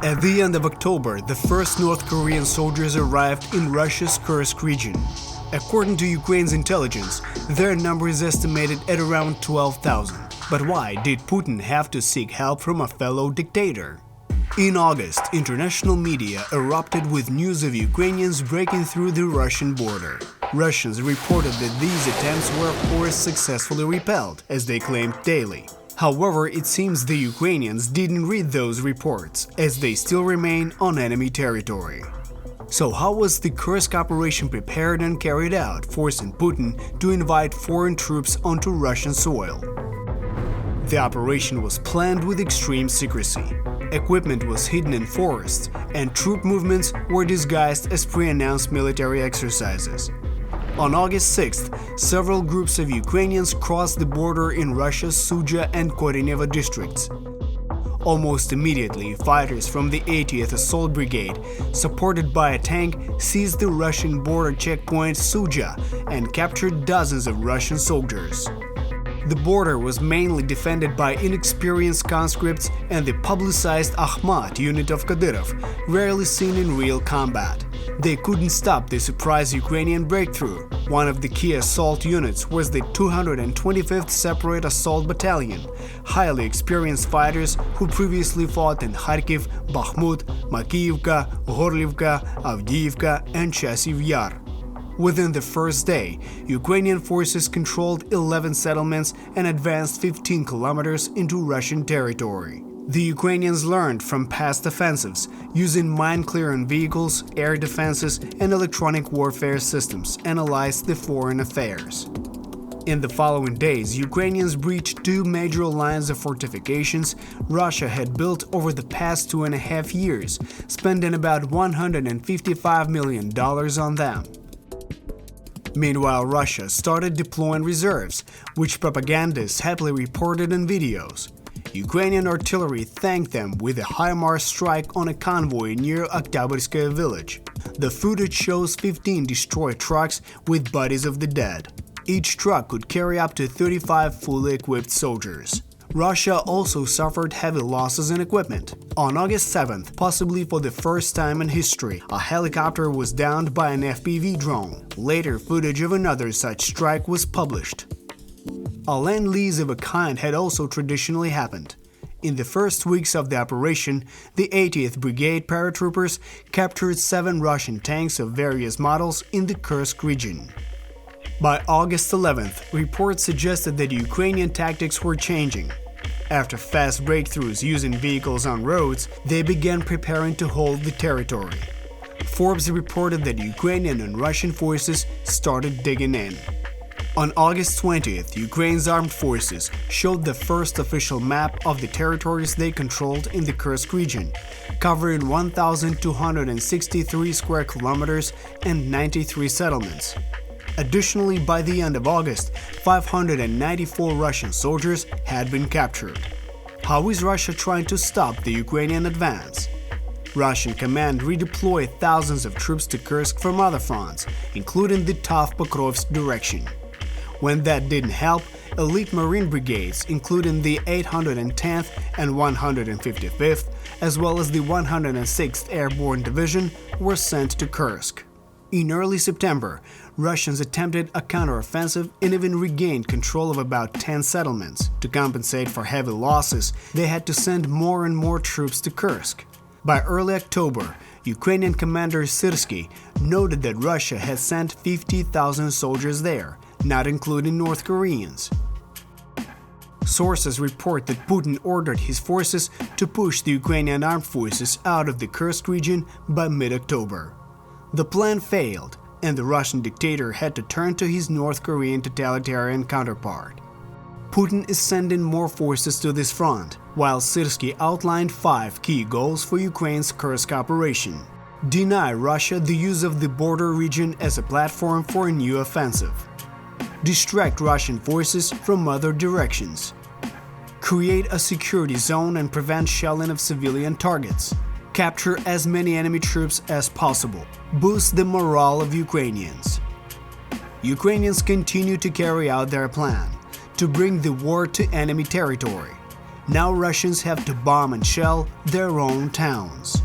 At the end of October, the first North Korean soldiers arrived in Russia's Kursk region. According to Ukraine's intelligence, their number is estimated at around 12,000. But why did Putin have to seek help from a fellow dictator? In August, international media erupted with news of Ukrainians breaking through the Russian border. Russians reported that these attempts were of course successfully repelled, as they claimed daily. However, it seems the Ukrainians didn't read those reports, as they still remain on enemy territory. So how was the Kursk operation prepared and carried out, forcing Putin to invite foreign troops onto Russian soil? The operation was planned with extreme secrecy. Equipment was hidden in forests, and troop movements were disguised as pre-announced military exercises. On August 6th, several groups of Ukrainians crossed the border in Russia's Sudzha and Koreneva districts. Almost immediately, fighters from the 80th Assault Brigade, supported by a tank, seized the Russian border checkpoint Sudzha and captured dozens of Russian soldiers. The border was mainly defended by inexperienced conscripts and the publicized Akhmat unit of Kadyrov, rarely seen in real combat. They couldn't stop the surprise Ukrainian breakthrough. One of the key assault units was the 225th Separate Assault Battalion, highly experienced fighters who previously fought in Kharkiv, Bakhmut, Makiyivka, Gorlivka, Avdiivka, and Chasiv Yar. Within the first day, Ukrainian forces controlled 11 settlements and advanced 15 kilometers into Russian territory. The Ukrainians learned from past offensives, using mine-clearing vehicles, air defenses, and electronic warfare systems, analyzed the foreign affairs. In the following days, Ukrainians breached two major lines of fortifications Russia had built over the past 2.5 years, spending about $155 million on them. Meanwhile, Russia started deploying reserves, which propagandists happily reported in videos. Ukrainian artillery thanked them with a HIMARS strike on a convoy near Oktyabrskaya village. The footage shows 15 destroyed trucks with bodies of the dead. Each truck could carry up to 35 fully equipped soldiers. Russia also suffered heavy losses in equipment. On August 7th, possibly for the first time in history, a helicopter was downed by an FPV drone. Later, footage of another such strike was published. A land-lease of a kind had also traditionally happened. In the first weeks of the operation, the 80th Brigade paratroopers captured 7 Russian tanks of various models in the Kursk region. By August 11th, reports suggested that Ukrainian tactics were changing. After fast breakthroughs using vehicles on roads, they began preparing to hold the territory. Forbes reported that Ukrainian and Russian forces started digging in. On August 20th, Ukraine's armed forces showed the first official map of the territories they controlled in the Kursk region, covering 1,263 square kilometers and 93 settlements. Additionally, by the end of August, 594 Russian soldiers had been captured. How is Russia trying to stop the Ukrainian advance? Russian command redeployed thousands of troops to Kursk from other fronts, including the tough Pokrovsk direction. When that didn't help, elite Marine brigades, including the 810th and 155th, as well as the 106th Airborne Division, were sent to Kursk. In early September, Russians attempted a counteroffensive and even regained control of about 10 settlements. To compensate for heavy losses, they had to send more and more troops to Kursk. By early October, Ukrainian commander Syrsky noted that Russia had sent 50,000 soldiers there, not including North Koreans. Sources report that Putin ordered his forces to push the Ukrainian armed forces out of the Kursk region by mid-October. The plan failed, and the Russian dictator had to turn to his North Korean totalitarian counterpart. Putin is sending more forces to this front, while Syrsky outlined 5 key goals for Ukraine's Kursk operation. Deny Russia the use of the border region as a platform for a new offensive. Distract Russian forces from other directions. Create a security zone and prevent shelling of civilian targets. Capture as many enemy troops as possible. Boost the morale of Ukrainians. Ukrainians continue to carry out their plan to bring the war to enemy territory. Now Russians have to bomb and shell their own towns.